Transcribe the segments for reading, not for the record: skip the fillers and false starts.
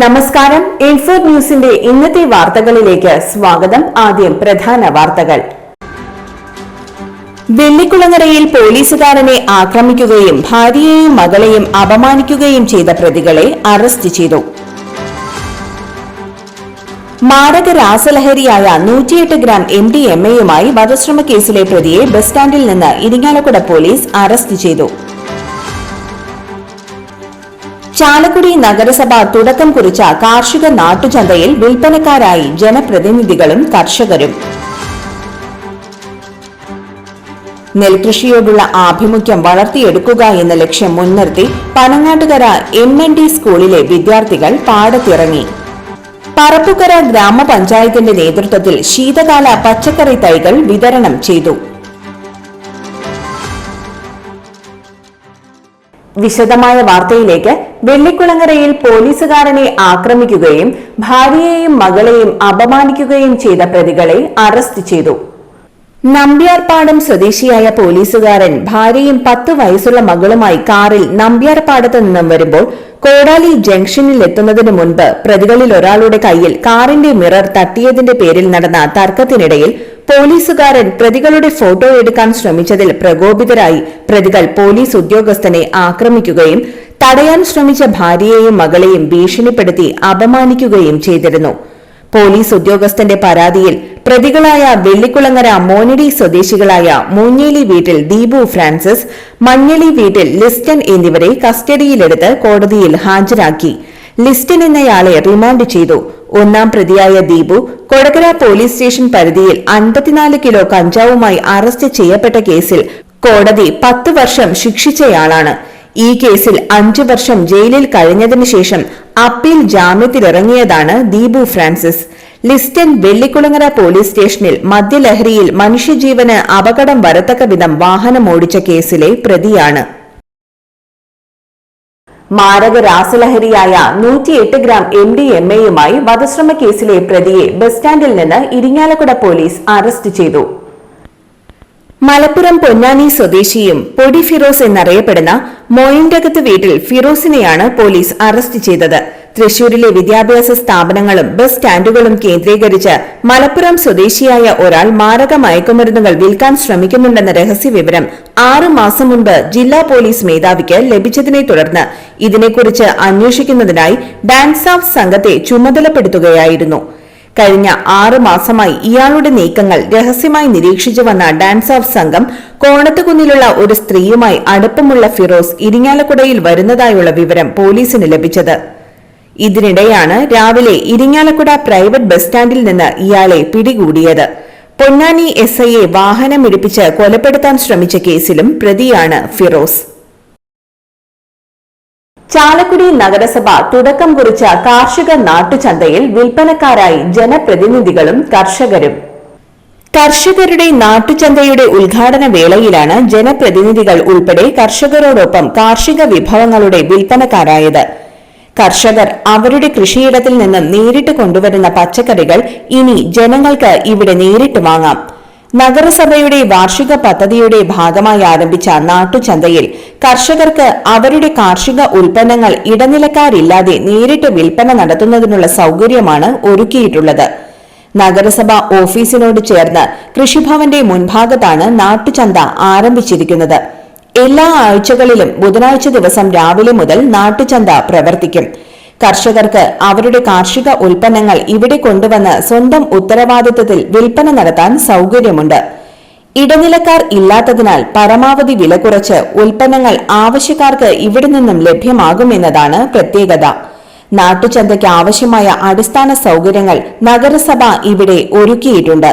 നമസ്കാരം. ഇൻഫോ ന്യൂസിന്റെ ഇന്നത്തെ വാർത്തകളിലേക്ക് സ്വാഗതം. ആദ്യം പ്രധാന വാർത്തകൾ. വെള്ളിക്കുളങ്ങരയിൽ പോലീസുകാരനെ ആക്രമിക്കുകയും ഭാര്യയെയും മകളെയും അപമാനിക്കുകയും ചെയ്ത പ്രതികളെ അറസ്റ്റ് ചെയ്തു. മാരക രാസലഹരിയായ 108 ഗ്രാം MDMA-യുമായി വധശ്രമ കേസിലെ പ്രതിയെ ബസ് സ്റ്റാൻഡിൽ നിന്ന് ഇരിങ്ങാലക്കുട പോലീസ് അറസ്റ്റ് ചെയ്തു. ചാലക്കുടി നഗരസഭ തുടക്കം കുറിച്ച കാർഷിക നാട്ടുചന്തയിൽ വിൽപ്പനക്കാരായി ജനപ്രതിനിധികളും കർഷകരും. നെൽകൃഷിയോടുള്ള ആഭിമുഖ്യം വളർത്തിയെടുക്കുക എന്ന ലക്ഷ്യം മുൻനിർത്തി പനങ്ങാട്ടുകര MND സ്കൂളിലെ വിദ്യാർത്ഥികൾ പാടത്തിറങ്ങി. പറപ്പുക്കര ഗ്രാമപഞ്ചായത്തിന്റെ നേതൃത്വത്തിൽ ശീതകാല പച്ചക്കറി തൈകൾ വിതരണം ചെയ്തു. വിശദമായ വാർത്തയിലേക്ക്. വെള്ളിക്കുളങ്ങരയിൽ പോലീസുകാരനെ ആക്രമിക്കുകയും ഭാര്യയെയും മകളെയും അപമാനിക്കുകയും ചെയ്ത പ്രതികളെ അറസ്റ്റ് ചെയ്തു. നമ്പ്യാർപാടം സ്വദേശിയായ പോലീസുകാരൻ ഭാര്യയും 10 വയസ്സുള്ള മകളുമായി കാറിൽ നമ്പ്യാർപാടത്ത് നിന്നും വരുമ്പോൾ കോടാലി ജംഗ്ഷനിൽ എത്തുന്നതിന് മുൻപ് പ്രതികളിൽ ഒരാളുടെ കയ്യിൽ കാറിന്റെ മിറർ തട്ടിയതിന്റെ പേരിൽ നടന്ന തർക്കത്തിനിടയിൽ പോലീസുകാരൻ പ്രതികളുടെ ഫോട്ടോ എടുക്കാൻ ശ്രമിച്ചതിൽ പ്രകോപിതരായി പ്രതികൾ പോലീസ് ഉദ്യോഗസ്ഥനെ ആക്രമിക്കുകയും തടയാൻ ശ്രമിച്ച ഭാര്യയെയും മകളെയും ഭീഷണിപ്പെടുത്തി അപമാനിക്കുകയും ചെയ്തിരുന്നു. പോലീസ് ഉദ്യോഗസ്ഥന്റെ പരാതിയിൽ പ്രതികളായ വെള്ളിക്കുളങ്ങര മോനടി സ്വദേശികളായ മൂഞ്ഞേലി വീട്ടിൽ ദീപു ഫ്രാൻസിസ്, മഞ്ഞളി വീട്ടിൽ ലിസ്റ്റൻ എന്നിവരെ കസ്റ്റഡിയിലെടുത്ത് കോടതിയിൽ ഹാജരാക്കി. ലിസ്റ്റൻ എന്നയാളെ റിമാൻഡ് ചെയ്തു. ഒന്നാം പ്രതിയായ ദീപു കൊടകര പോലീസ് സ്റ്റേഷൻ പരിധിയിൽ 54 കിലോ കഞ്ചാവുമായി അറസ്റ്റ് ചെയ്യപ്പെട്ട കേസിൽ കോടതി 10 വർഷം ശിക്ഷിച്ചയാളാണ്. ഈ കേസിൽ 5 വർഷം ജയിലിൽ കഴിഞ്ഞതിനു ശേഷം അപ്പീൽ ജാമ്യത്തിലിറങ്ങിയതാണ് Deepu Francis. Liston Vellikulangara police സ്റ്റേഷനിൽ മദ്യലഹരിയിൽ മനുഷ്യജീവന് അപകടം വരത്തക്ക വിധം വാഹനമോടിച്ച കേസിലെ പ്രതിയാണ്. മാരക രാസലഹരിയായ 108 ഗ്രാം MDMA-യുമായി വധശ്രമ കേസിലെ പ്രതിയെ ബസ് സ്റ്റാൻഡിൽ നിന്ന് ഇരിങ്ങാലക്കുട പോലീസ് അറസ്റ്റ് ചെയ്തു. മലപ്പുറം പൊന്നാനി സ്വദേശിയും പൊടി ഫിറോസ് എന്നറിയപ്പെടുന്ന മോയിന്റകത്ത് വീട്ടിൽ ഫിറോസിനെയാണ് പോലീസ് അറസ്റ്റ് ചെയ്തത്. തൃശൂരിലെ വിദ്യാഭ്യാസ സ്ഥാപനങ്ങളും ബസ് സ്റ്റാൻഡുകളും കേന്ദ്രീകരിച്ച് മലപ്പുറം സ്വദേശിയായ ഒരാൾ മാരക മയക്കുമരുന്നുകൾ വിൽക്കാൻ ശ്രമിക്കുന്നുണ്ടെന്ന രഹസ്യവിവരം 6 മാസം മുൻപ് ജില്ലാ പോലീസ് മേധാവിക്ക് ലഭിച്ചതിനെ തുടർന്ന് ഇതിനെക്കുറിച്ച് അന്വേഷിക്കുന്നതിനായി ഡാൻസ് ഓഫ് സംഘത്തെ ചുമതലപ്പെടുത്തുകയായിരുന്നു. കഴിഞ്ഞ 6 മാസമായി ഇയാളുടെ നീക്കങ്ങൾ രഹസ്യമായി നിരീക്ഷിച്ചു വന്ന ഡാൻസ് ഓഫ് സംഘം കോണത്തുകുന്നിലുള്ള ഒരു സ്ത്രീയുമായി അടുപ്പമുള്ള ഫിറോസ് ഇരിങ്ങാലക്കുടയിൽ വരുന്നതായുള്ള വിവരം പോലീസിന് ലഭിച്ചത്. ഇതിനിടെയാണ് രാവിലെ ഇരിങ്ങാലക്കുട പ്രൈവറ്റ് ബസ് സ്റ്റാൻഡിൽ നിന്ന് ഇയാളെ പിടികൂടിയത്. പൊന്നാനി SIയെ വാഹനമിടിപ്പിച്ച് കൊലപ്പെടുത്താൻ ശ്രമിച്ച കേസിലും പ്രതിയാണ് ഫിറോസ്. ചാലക്കുടി നഗരസഭ തുടക്കം കുറിച്ച കാർഷിക നാട്ടുചന്തയിൽ വിൽപ്പനക്കാരായി ജനപ്രതിനിധികളും കർഷകരും. കർഷകരുടെ നാട്ടുചന്തയുടെ ഉദ്ഘാടന വേളയിലാണ് ജനപ്രതിനിധികൾ ഉൾപ്പെടെ കർഷകരോടൊപ്പം കാർഷിക വിഭവങ്ങളുടെ വിൽപ്പനക്കാരായത്. കർഷകർ അവരുടെ കൃഷിയിടത്തിൽ നിന്ന് നേരിട്ട് കൊണ്ടുവരുന്ന പച്ചക്കറികൾ ഇനി ജനങ്ങൾക്ക് ഇവിടെ നേരിട്ട് വാങ്ങാം. നഗരസഭയുടെ വാർഷിക പദ്ധതിയുടെ ഭാഗമായി ആരംഭിച്ച നാട്ടുചന്തയിൽ കർഷകർക്ക് അവരുടെ കാർഷിക ഉൽപ്പന്നങ്ങൾ ഇടനിലക്കാരില്ലാതെ നേരിട്ട് വിൽപ്പന നടത്തുന്നതിനുള്ള സൗകര്യമാണ് ഒരുക്കിയിട്ടുള്ളത്. നഗരസഭ ഓഫീസിനോട് ചേർന്ന് കൃഷിഭവന്റെ മുൻഭാഗത്താണ് നാട്ടുചന്ത ആരംഭിച്ചിരിക്കുന്നത്. എല്ലാ ആഴ്ചകളിലും ബുധനാഴ്ച ദിവസം രാവിലെ മുതൽ നാട്ടുചന്ത പ്രവർത്തിക്കും. കർഷകർക്ക് അവരുടെ കാർഷിക ഉൽപ്പന്നങ്ങൾ ഇവിടെ കൊണ്ടുവന്ന് സ്വന്തം ഉത്തരവാദിത്തത്തിൽ വിൽപ്പന നടത്താൻ സൗകര്യമുണ്ട്. ഇടനിലക്കാർ ഇല്ലാത്തതിനാൽ പരമാവധി വില കുറച്ച് ഉൽപ്പന്നങ്ങൾ ആവശ്യക്കാർക്ക് ഇവിടെ നിന്നും ലഭ്യമാകുമെന്നതാണ് പ്രത്യേകത. നാട്ടുചന്തയ്ക്ക് ആവശ്യമായ അടിസ്ഥാന സൗകര്യങ്ങൾ നഗരസഭ ഇവിടെ ഒരുക്കിയിട്ടുണ്ട്.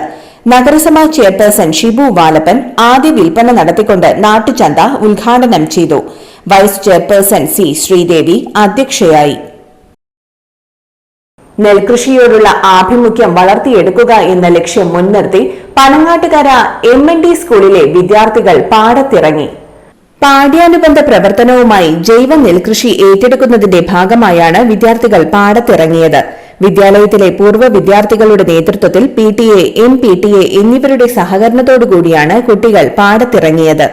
നഗരസഭാ ചെയർപേഴ്സൺ ഷിബു വാലപ്പൻ ആദ്യ വിൽപ്പന നടത്തിക്കൊണ്ട് നാട്ടുചന്ത ഉദ്ഘാടനം ചെയ്തു. Vice chairperson C. ശ്രീദേവി അധ്യക്ഷയായി. നെൽകൃഷിയോടുള്ള ആഭിമുഖ്യം വളർത്തിയെടുക്കുക എന്ന ലക്ഷ്യം മുൻനിർത്തി പനങ്ങാട്ടുകര MND സ്കൂളിലെ വിദ്യാർത്ഥികൾ പാടത്തിറങ്ങി. പാഠ്യാനുബന്ധ പ്രവർത്തനവുമായി ജൈവ നെൽകൃഷി ഏറ്റെടുക്കുന്നതിന്റെ ഭാഗമായാണ് വിദ്യാർത്ഥികൾ പാടത്തിറങ്ങിയത്. വിദ്യാലയത്തിലെ പൂർവ്വ വിദ്യാർത്ഥികളുടെ നേതൃത്വത്തിൽ PTA, MPTA എന്നിവരുടെ സഹകരണത്തോടുകൂടിയാണ് കുട്ടികൾ പാടത്തിറങ്ങിയത്.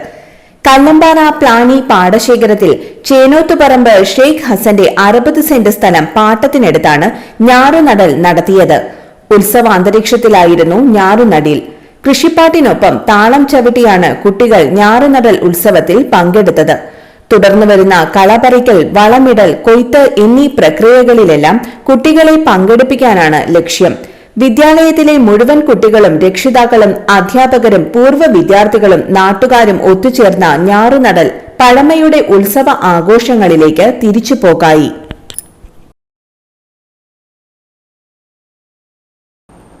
കല്ലമ്പാറ പ്ലാനി പാടശേഖരത്തിൽ ചേനോത്തുപറമ്പ് ഷെയ്ഖ് ഹസന്റെ 60 സെന്റ് സ്ഥലം പാട്ടത്തിനെടുത്താണ് ഞാറുനടൽ നടത്തിയത്. ഉത്സവാന്തരീക്ഷത്തിലായിരുന്നു ഞാറുനടിൽ. കൃഷിപ്പാട്ടിനൊപ്പം താളം ചവിട്ടിയാണ് കുട്ടികൾ ഞാറുനടൽ ഉത്സവത്തിൽ പങ്കെടുത്തത്. തുടർന്നു വരുന്ന കളപറിക്കൽ, വളമിടൽ, കൊയ്ത്ത് എന്നീ പ്രക്രിയകളിലെല്ലാം കുട്ടികളെ പങ്കെടുപ്പിക്കാനാണ് ലക്ഷ്യം. വിദ്യാലയത്തിലെ മുഴുവൻ കുട്ടികളും രക്ഷിതാക്കളും അധ്യാപകരും പൂർവ്വ വിദ്യാർത്ഥികളും നാട്ടുകാരും ഒത്തുചേർന്ന ഞാറുനടൽ പഴമയുടെ ഉത്സവ ആഘോഷങ്ങളിലേക്ക് തിരിച്ചുപോക്കായി.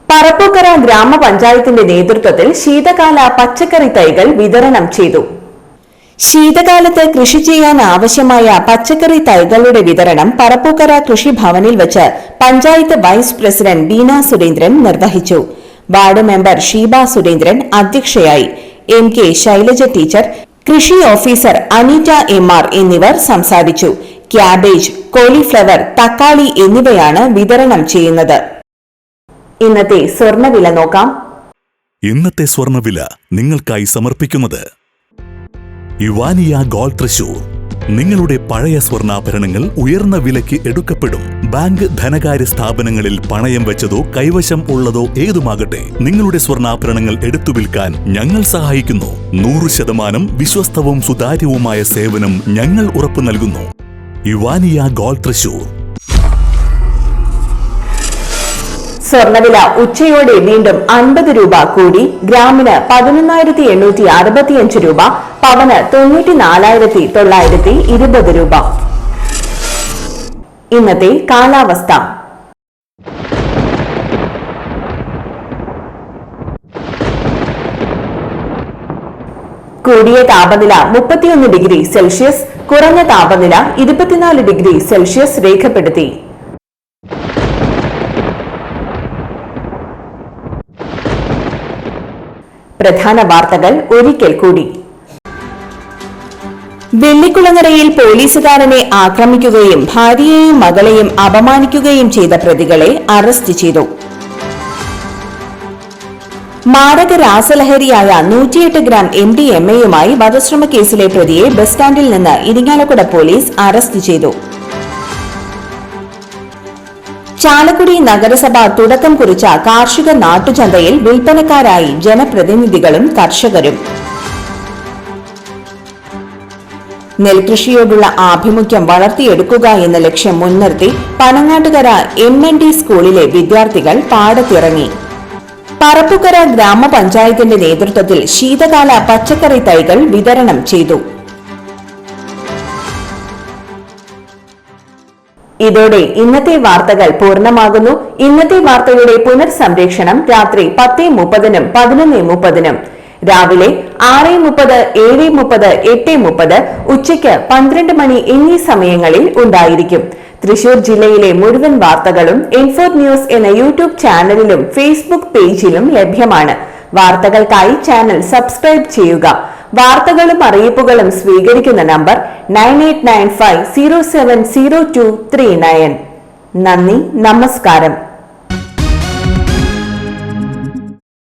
പറപ്പൂക്കര ഗ്രാമപഞ്ചായത്തിന്റെ നേതൃത്വത്തിൽ ശീതകാല പച്ചക്കറി തൈകൾ വിതരണം ചെയ്തു. ശീതകാലത്ത് കൃഷി ചെയ്യാൻ ആവശ്യമായ പച്ചക്കറി തൈകളുടെ വിതരണം പറപ്പൂക്കര കൃഷിഭവനിൽ വെച്ച് പഞ്ചായത്ത് വൈസ് പ്രസിഡന്റ് ബീന സുരേന്ദ്രൻ നിർവഹിച്ചു. വാർഡ് മെമ്പർ ഷീബ സുരേന്ദ്രൻ അധ്യക്ഷയായി. MK ശൈലജ ടീച്ചർ, കൃഷി ഓഫീസർ അനീറ്റ MR എന്നിവർ സംസാരിച്ചു. ക്യാബേജ്, കോളിഫ്ലവർ, തക്കാളി എന്നിവയാണ് വിതരണം ചെയ്യുന്നത്. ഇന്നത്തെ സ്വർണ്ണവില നോക്കാം. ഇന്നത്തെ സ്വർണ്ണവില നിങ്ങൾക്കായി സമർപ്പിക്കുന്നത് ഇവാനിയ ഗോൾഡ് തൃശൂർ. നിങ്ങളുടെ പഴയ സ്വർണ്ണാഭരണങ്ങൾ ഉയർന്ന വിലയ്ക്ക് എടുക്കപ്പെടും. ബാങ്ക്, ധനകാര്യ സ്ഥാപനങ്ങളിൽ പണയം വെച്ചതോ കൈവശം ഉള്ളതോ ഏതുമാകട്ടെ, നിങ്ങളുടെ സ്വർണ്ണാഭരണങ്ങൾ എടുത്തു വിൽക്കാൻ ഞങ്ങൾ സഹായിക്കുന്നു. 100% വിശ്വസ്തവും സുതാര്യവുമായ സേവനം ഞങ്ങൾ ഉറപ്പു നൽകുന്നു. ഇവാനിയ ഗോൾഡ് തൃശൂർ. സ്വർണ്ണവില ഉച്ചയോടെ വീണ്ടും 50 രൂപ കൂടി. ഗ്രാമിന് 11,865 രൂപ, പവന് 94,920 രൂപ. ഇന്നത്തെ കാലാവസ്ഥ. കൂടിയ താപനില 31 ഡിഗ്രി സെൽഷ്യസ്, കുറഞ്ഞ താപനില 24 ഡിഗ്രി സെൽഷ്യസ് രേഖപ്പെടുത്തി. പ്രധാന വാർത്തകൾ ഒരിക്കൽ കൂടി. വെള്ളിക്കുളങ്ങരയിൽ പോലീസുകാരനെ ആക്രമിക്കുകയും ഭാര്യയെയും മകളെയും അപമാനിക്കുകയും ചെയ്ത പ്രതികളെ അറസ്റ്റ് ചെയ്തു. മാരക രാസലഹരിയായ 108 ഗ്രാം MDMA-യുമായി വധശ്രമ കേസിലെ പ്രതിയെ ബസ് സ്റ്റാൻഡിൽ നിന്ന് ഇരിങ്ങാലക്കുട പോലീസ് അറസ്റ്റ് ചെയ്തു. ചാലക്കുടി നഗരസഭ തുടക്കം കുറിച്ച കാർഷിക നാട്ടുചന്തയിൽ വിൽപ്പനക്കാരായി ജനപ്രതിനിധികളും കർഷകരും. നെൽകൃഷിയോടുള്ള ആഭിമുഖ്യം വളർത്തിയെടുക്കുക എന്ന ലക്ഷ്യം മുൻനിർത്തി പനങ്ങാട്ടുകര MND സ്കൂളിലെ വിദ്യാർത്ഥികൾ പാടത്തിറങ്ങി. പറപ്പൂക്കര ഗ്രാമപഞ്ചായത്തിന്റെ നേതൃത്വത്തിൽ ശീതകാല പച്ചക്കറി തൈകൾ വിതരണം ചെയ്തു. ഇതോടെ ഇന്നത്തെ വാർത്തകൾ പൂർണ്ണമാകുന്നു. ഇന്നത്തെ വാർത്തയുടെ പുനർസംപ്രേഷണം രാത്രി 10:30-നും 11:30-നും, രാവിലെ 6:30, 7:30, 8:30, ഉച്ചയ്ക്ക് 12 മണി എന്നീ സമയങ്ങളിൽ ഉണ്ടായിരിക്കും. തൃശൂർ ജില്ലയിലെ മുഴുവൻ വാർത്തകളും ഇൻഫോർട്ട് ന്യൂസ് എന്ന യൂട്യൂബ് ചാനലിലും ഫേസ്ബുക്ക് പേജിലും ലഭ്യമാണ്. വാർത്തകൾക്കായി ചാനൽ സബ്സ്ക്രൈബ് ചെയ്യുക. വാർത്തകളും അറിയിപ്പുകളും സ്വീകരിക്കുന്ന നമ്പർ 9895070239. നന്ദി, നമസ്കാരം.